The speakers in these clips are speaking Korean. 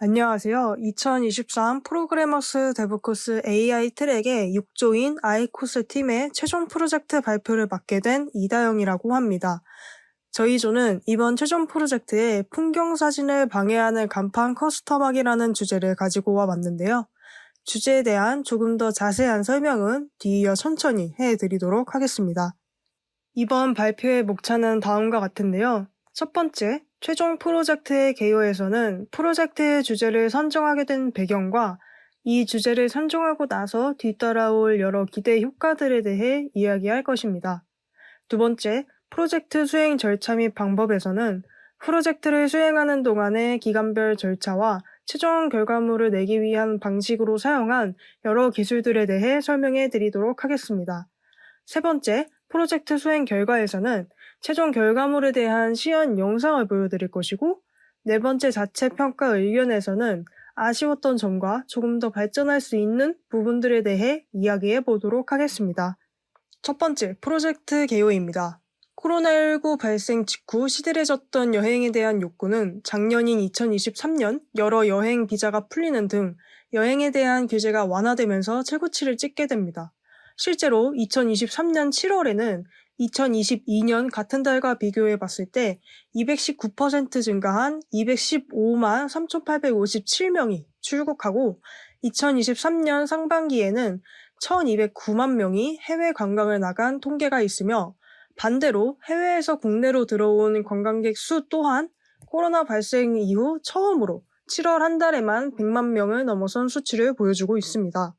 안녕하세요. 2023 프로그래머스 데브 코스 AI 트랙의 6조인 아이코스 팀의 최종 프로젝트 발표를 맡게 된 이다영이라고 합니다. 저희 조는 이번 최종 프로젝트에 풍경 사진을 방해하는 간판 커스텀하기라는 주제를 가지고 와봤는데요. 주제에 대한 조금 더 자세한 설명은 뒤이어 천천히 해드리도록 하겠습니다. 이번 발표의 목차는 다음과 같은데요. 첫 번째, 최종 프로젝트의 개요에서는 프로젝트의 주제를 선정하게 된 배경과 이 주제를 선정하고 나서 뒤따라올 여러 기대 효과들에 대해 이야기할 것입니다. 두 번째, 프로젝트 수행 절차 및 방법에서는 프로젝트를 수행하는 동안의 기간별 절차와 최종 결과물을 내기 위한 방식으로 사용한 여러 기술들에 대해 설명해 드리도록 하겠습니다. 세 번째, 프로젝트 수행 결과에서는 최종 결과물에 대한 시연 영상을 보여드릴 것이고, 네 번째 자체 평가 의견에서는 아쉬웠던 점과 조금 더 발전할 수 있는 부분들에 대해 이야기해 보도록 하겠습니다. 첫 번째, 프로젝트 개요입니다. 코로나19 발생 직후 시들해졌던 여행에 대한 욕구는 작년인 2023년 여러 여행 비자가 풀리는 등 여행에 대한 규제가 완화되면서 최고치를 찍게 됩니다. 실제로 2023년 7월에는 2022년 같은 달과 비교해 봤을 때 219% 증가한 215만 3,857명이 출국하고 2023년 상반기에는 1,209만 명이 해외 관광을 나간 통계가 있으며 반대로 해외에서 국내로 들어온 관광객 수 또한 코로나 발생 이후 처음으로 7월 한 달에만 100만 명을 넘어선 수치를 보여주고 있습니다.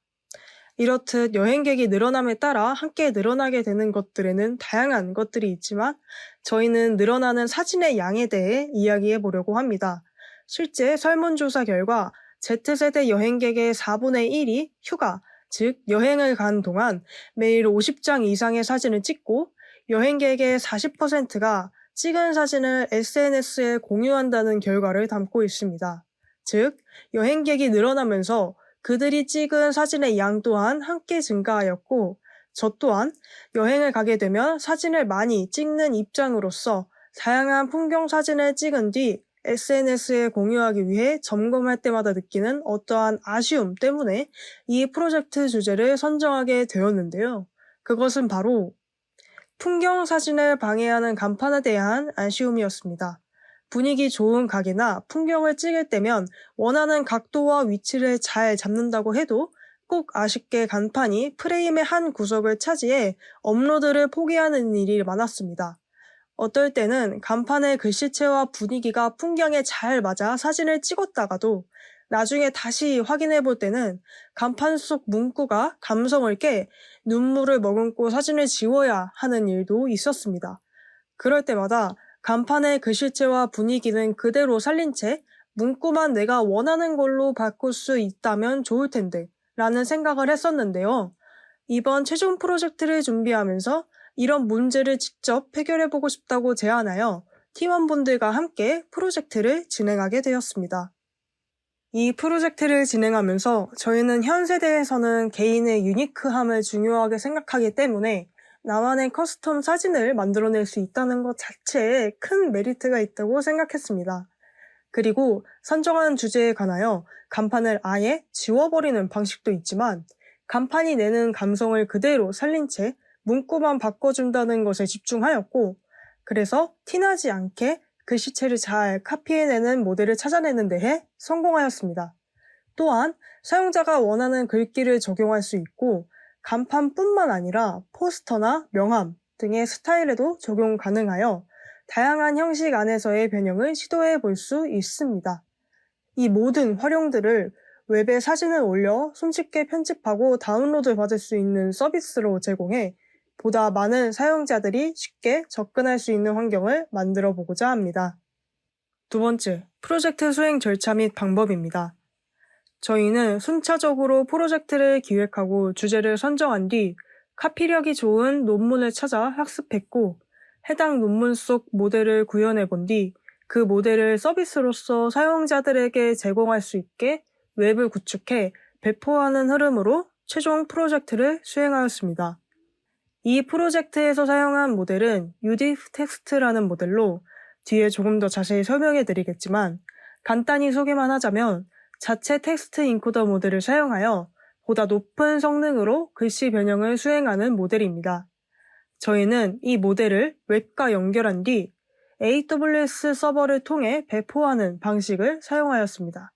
이렇듯 여행객이 늘어남에 따라 함께 늘어나게 되는 것들에는 다양한 것들이 있지만 저희는 늘어나는 사진의 양에 대해 이야기해 보려고 합니다. 실제 설문조사 결과 Z세대 여행객의 4분의 1이 휴가, 즉 여행을 간 동안 매일 50장 이상의 사진을 찍고 여행객의 40%가 찍은 사진을 SNS에 공유한다는 결과를 담고 있습니다. 즉, 여행객이 늘어나면서 그들이 찍은 사진의 양 또한 함께 증가하였고, 저 또한 여행을 가게 되면 사진을 많이 찍는 입장으로서 다양한 풍경 사진을 찍은 뒤 SNS에 공유하기 위해 점검할 때마다 느끼는 어떠한 아쉬움 때문에 이 프로젝트 주제를 선정하게 되었는데요. 그것은 바로 풍경 사진을 방해하는 간판에 대한 아쉬움이었습니다. 분위기 좋은 가게나 풍경을 찍을 때면 원하는 각도와 위치를 잘 잡는다고 해도 꼭 아쉽게 간판이 프레임의 한 구석을 차지해 업로드를 포기하는 일이 많았습니다. 어떨 때는 간판의 글씨체와 분위기가 풍경에 잘 맞아 사진을 찍었다가도 나중에 다시 확인해 볼 때는 간판 속 문구가 감성을 깨 눈물을 머금고 사진을 지워야 하는 일도 있었습니다. 그럴 때마다 간판의 글씨체와 분위기는 그대로 살린 채 문구만 내가 원하는 걸로 바꿀 수 있다면 좋을 텐데 라는 생각을 했었는데요. 이번 최종 프로젝트를 준비하면서 이런 문제를 직접 해결해보고 싶다고 제안하여 팀원분들과 함께 프로젝트를 진행하게 되었습니다. 이 프로젝트를 진행하면서 저희는 현 세대에서는 개인의 유니크함을 중요하게 생각하기 때문에 나만의 커스텀 사진을 만들어낼 수 있다는 것 자체에 큰 메리트가 있다고 생각했습니다. 그리고 선정한 주제에 관하여 간판을 아예 지워버리는 방식도 있지만 간판이 내는 감성을 그대로 살린 채 문구만 바꿔준다는 것에 집중하였고, 그래서 티나지 않게 글씨체를 잘 카피해내는 모델을 찾아내는 데에 성공하였습니다. 또한 사용자가 원하는 글귀를 적용할 수 있고 간판뿐만 아니라 포스터나 명함 등의 스타일에도 적용 가능하여 다양한 형식 안에서의 변형을 시도해 볼 수 있습니다. 이 모든 활용들을 웹에 사진을 올려 손쉽게 편집하고 다운로드 받을 수 있는 서비스로 제공해 보다 많은 사용자들이 쉽게 접근할 수 있는 환경을 만들어 보고자 합니다. 두 번째, 프로젝트 수행 절차 및 방법입니다. 저희는 순차적으로 프로젝트를 기획하고 주제를 선정한 뒤 카피력이 좋은 논문을 찾아 학습했고 해당 논문 속 모델을 구현해 본 뒤 그 모델을 서비스로서 사용자들에게 제공할 수 있게 웹을 구축해 배포하는 흐름으로 최종 프로젝트를 수행하였습니다. 이 프로젝트에서 사용한 모델은 UDIF 텍스트라는 모델로 뒤에 조금 더 자세히 설명해 드리겠지만 간단히 소개만 하자면 자체 텍스트 인코더 모델을 사용하여 보다 높은 성능으로 글씨 변형을 수행하는 모델입니다. 저희는 이 모델을 웹과 연결한 뒤 AWS 서버를 통해 배포하는 방식을 사용하였습니다.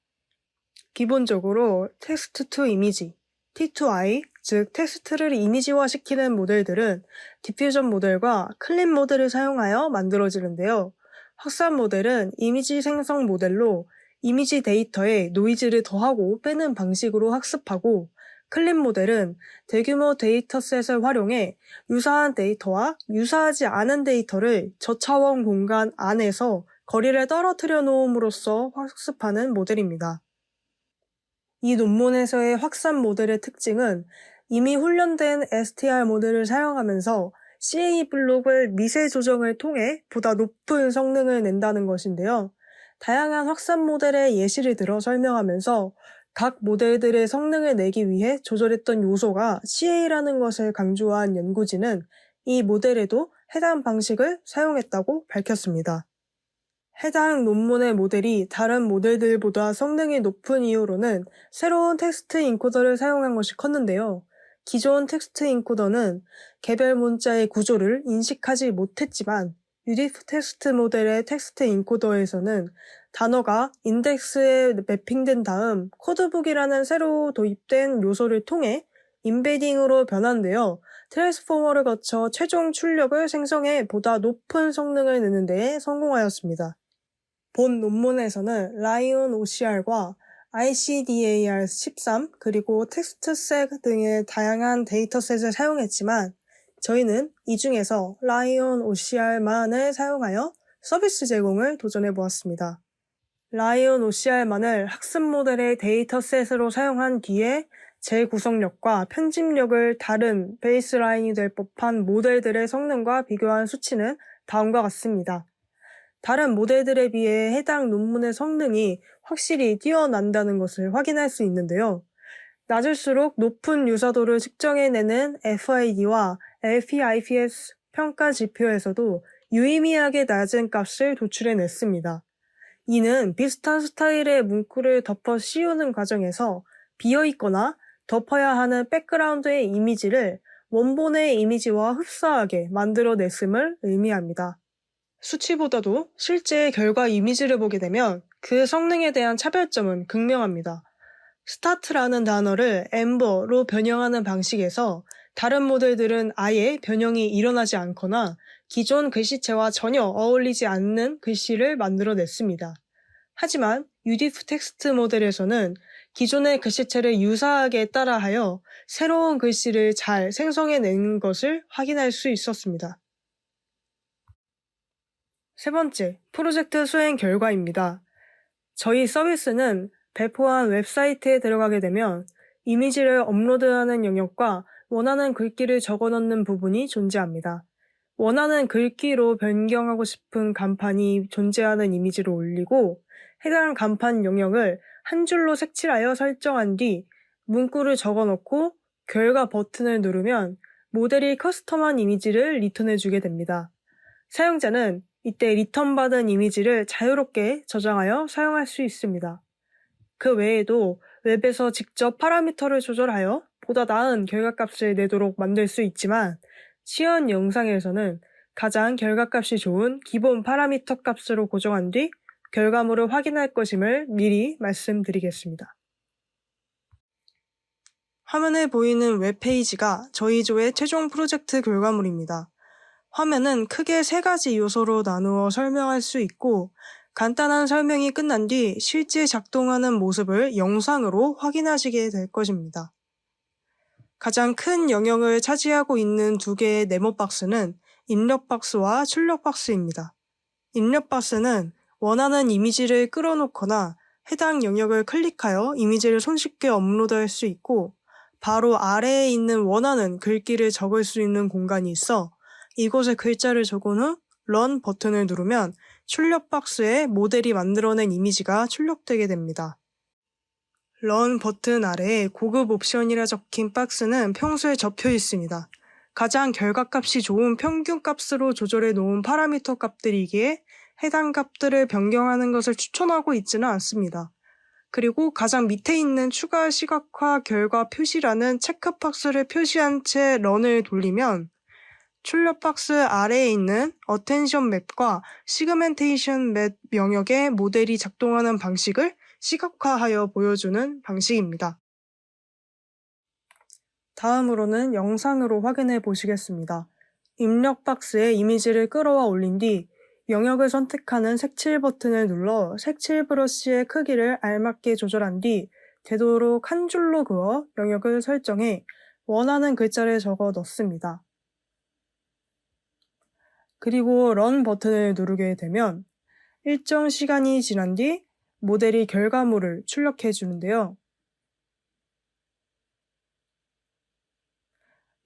기본적으로 텍스트 투 이미지, T2I, 즉 텍스트를 이미지화시키는 모델들은 디퓨전 모델과 클립 모델을 사용하여 만들어지는데요. 확산 모델은 이미지 생성 모델로 이미지 데이터에 노이즈를 더하고 빼는 방식으로 학습하고, 클립 모델은 대규모 데이터셋을 활용해 유사한 데이터와 유사하지 않은 데이터를 저차원 공간 안에서 거리를 떨어뜨려 놓음으로써 학습하는 모델입니다. 이 논문에서의 확산 모델의 특징은 이미 훈련된 STR 모델을 사용하면서 CA 블록을 미세 조정을 통해 보다 높은 성능을 낸다는 것인데요. 다양한 확산 모델의 예시를 들어 설명하면서 각 모델들의 성능을 내기 위해 조절했던 요소가 CA라는 것을 강조한 연구진은 이 모델에도 해당 방식을 사용했다고 밝혔습니다. 해당 논문의 모델이 다른 모델들보다 성능이 높은 이유로는 새로운 텍스트 인코더를 사용한 것이 컸는데요. 기존 텍스트 인코더는 개별 문자의 구조를 인식하지 못했지만 UDIF 텍스트 모델의 텍스트 인코더에서는 단어가 인덱스에 매핑된 다음 코드북이라는 새로 도입된 요소를 통해 임베딩으로 변환되어 트랜스포머를 거쳐 최종 출력을 생성해 보다 높은 성능을 내는 데에 성공하였습니다. 본 논문에서는 라이온 OCR과 ICDAR13 그리고 텍스트셋 등의 다양한 데이터셋을 사용했지만 저희는 이 중에서 라이온 OCR만을 사용하여 서비스 제공을 도전해 보았습니다. 라이온 OCR만을 학습 모델의 데이터셋으로 사용한 뒤에 재구성력과 편집력을 다른 베이스라인이 될 법한 모델들의 성능과 비교한 수치는 다음과 같습니다. 다른 모델들에 비해 해당 논문의 성능이 확실히 뛰어난다는 것을 확인할 수 있는데요. 낮을수록 높은 유사도를 측정해내는 FID와 LPIPS 평가 지표에서도 유의미하게 낮은 값을 도출해냈습니다. 이는 비슷한 스타일의 문구를 덮어 씌우는 과정에서 비어있거나 덮어야 하는 백그라운드의 이미지를 원본의 이미지와 흡사하게 만들어냈음을 의미합니다. 수치보다도 실제 결과 이미지를 보게 되면 그 성능에 대한 차별점은 극명합니다. 스타트라는 단어를 엠버로 변형하는 방식에서 다른 모델들은 아예 변형이 일어나지 않거나 기존 글씨체와 전혀 어울리지 않는 글씨를 만들어냈습니다. 하지만 UDIF 텍스트 모델에서는 기존의 글씨체를 유사하게 따라하여 새로운 글씨를 잘 생성해낸 것을 확인할 수 있었습니다. 세 번째, 프로젝트 수행 결과입니다. 저희 서비스는 배포한 웹사이트에 들어가게 되면 이미지를 업로드하는 영역과 원하는 글귀를 적어넣는 부분이 존재합니다. 원하는 글귀로 변경하고 싶은 간판이 존재하는 이미지를 올리고 해당 간판 영역을 한 줄로 색칠하여 설정한 뒤 문구를 적어넣고 결과 버튼을 누르면 모델이 커스텀한 이미지를 리턴해주게 됩니다. 사용자는 이때 리턴받은 이미지를 자유롭게 저장하여 사용할 수 있습니다. 그 외에도 웹에서 직접 파라미터를 조절하여 보다 나은 결과값을 내도록 만들 수 있지만 시연 영상에서는 가장 결과값이 좋은 기본 파라미터 값으로 고정한 뒤 결과물을 확인할 것임을 미리 말씀드리겠습니다. 화면에 보이는 웹페이지가 저희 조의 최종 프로젝트 결과물입니다. 화면은 크게 세 가지 요소로 나누어 설명할 수 있고 간단한 설명이 끝난 뒤 실제 작동하는 모습을 영상으로 확인하시게 될 것입니다. 가장 큰 영역을 차지하고 있는 두 개의 네모 박스는 입력 박스와 출력 박스입니다. 입력 박스는 원하는 이미지를 끌어놓거나 해당 영역을 클릭하여 이미지를 손쉽게 업로드할 수 있고 바로 아래에 있는 원하는 글귀를 적을 수 있는 공간이 있어 이곳에 글자를 적은 후 런 버튼을 누르면 출력 박스에 모델이 만들어낸 이미지가 출력되게 됩니다. 런 버튼 아래에 고급 옵션이라 적힌 박스는 평소에 접혀 있습니다. 가장 결과값이 좋은 평균 값으로 조절해 놓은 파라미터 값들이기에 해당 값들을 변경하는 것을 추천하고 있지는 않습니다. 그리고 가장 밑에 있는 추가 시각화 결과 표시라는 체크박스를 표시한 채 런을 돌리면 출력 박스 아래에 있는 어텐션 맵과 시그멘테이션 맵 영역의 모델이 작동하는 방식을 시각화하여 보여주는 방식입니다. 다음으로는 영상으로 확인해 보시겠습니다. 입력 박스에 이미지를 끌어와 올린 뒤 영역을 선택하는 색칠 버튼을 눌러 색칠 브러쉬의 크기를 알맞게 조절한 뒤 되도록 한 줄로 그어 영역을 설정해 원하는 글자를 적어 넣습니다. 그리고 런 버튼을 누르게 되면 일정 시간이 지난 뒤 모델이 결과물을 출력해 주는데요.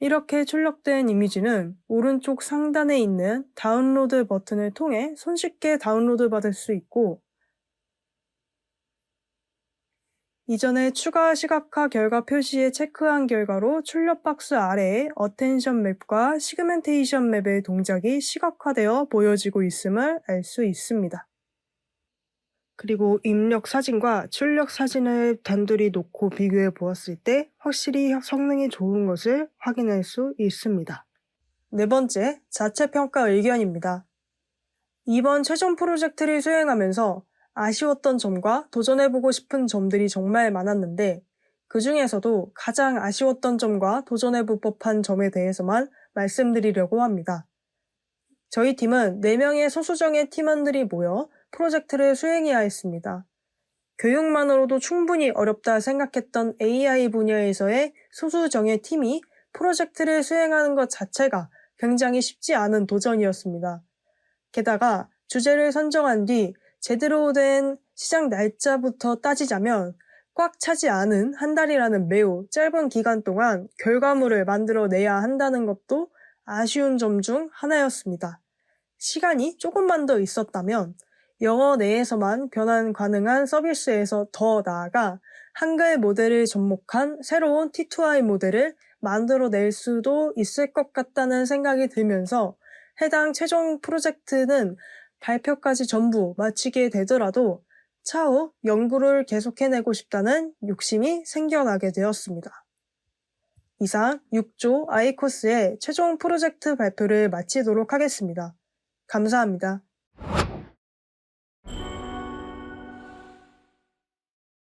이렇게 출력된 이미지는 오른쪽 상단에 있는 다운로드 버튼을 통해 손쉽게 다운로드 받을 수 있고, 이전에 추가 시각화 결과 표시에 체크한 결과로 출력 박스 아래에 어텐션 맵과 시그멘테이션 맵의 동작이 시각화되어 보여지고 있음을 알 수 있습니다. 그리고 입력 사진과 출력 사진을 단둘이 놓고 비교해 보았을 때 확실히 성능이 좋은 것을 확인할 수 있습니다. 네 번째, 자체평가 의견입니다. 이번 최종 프로젝트를 수행하면서 아쉬웠던 점과 도전해보고 싶은 점들이 정말 많았는데 그 중에서도 가장 아쉬웠던 점과 도전해볼 법한 점에 대해서만 말씀드리려고 합니다. 저희 팀은 4명의 소수정예 팀원들이 모여 프로젝트를 수행해야 했습니다. 교육만으로도 충분히 어렵다 생각했던 AI 분야에서의 소수정예 팀이 프로젝트를 수행하는 것 자체가 굉장히 쉽지 않은 도전이었습니다. 게다가 주제를 선정한 뒤 제대로 된 시작 날짜부터 따지자면 꽉 차지 않은 한 달이라는 매우 짧은 기간 동안 결과물을 만들어내야 한다는 것도 아쉬운 점 중 하나였습니다. 시간이 조금만 더 있었다면 영어 내에서만 변환 가능한 서비스에서 더 나아가 한글 모델을 접목한 새로운 T2I 모델을 만들어낼 수도 있을 것 같다는 생각이 들면서 해당 최종 프로젝트는 발표까지 전부 마치게 되더라도 차후 연구를 계속해내고 싶다는 욕심이 생겨나게 되었습니다. 이상 6조 아이코스의 최종 프로젝트 발표를 마치도록 하겠습니다. 감사합니다.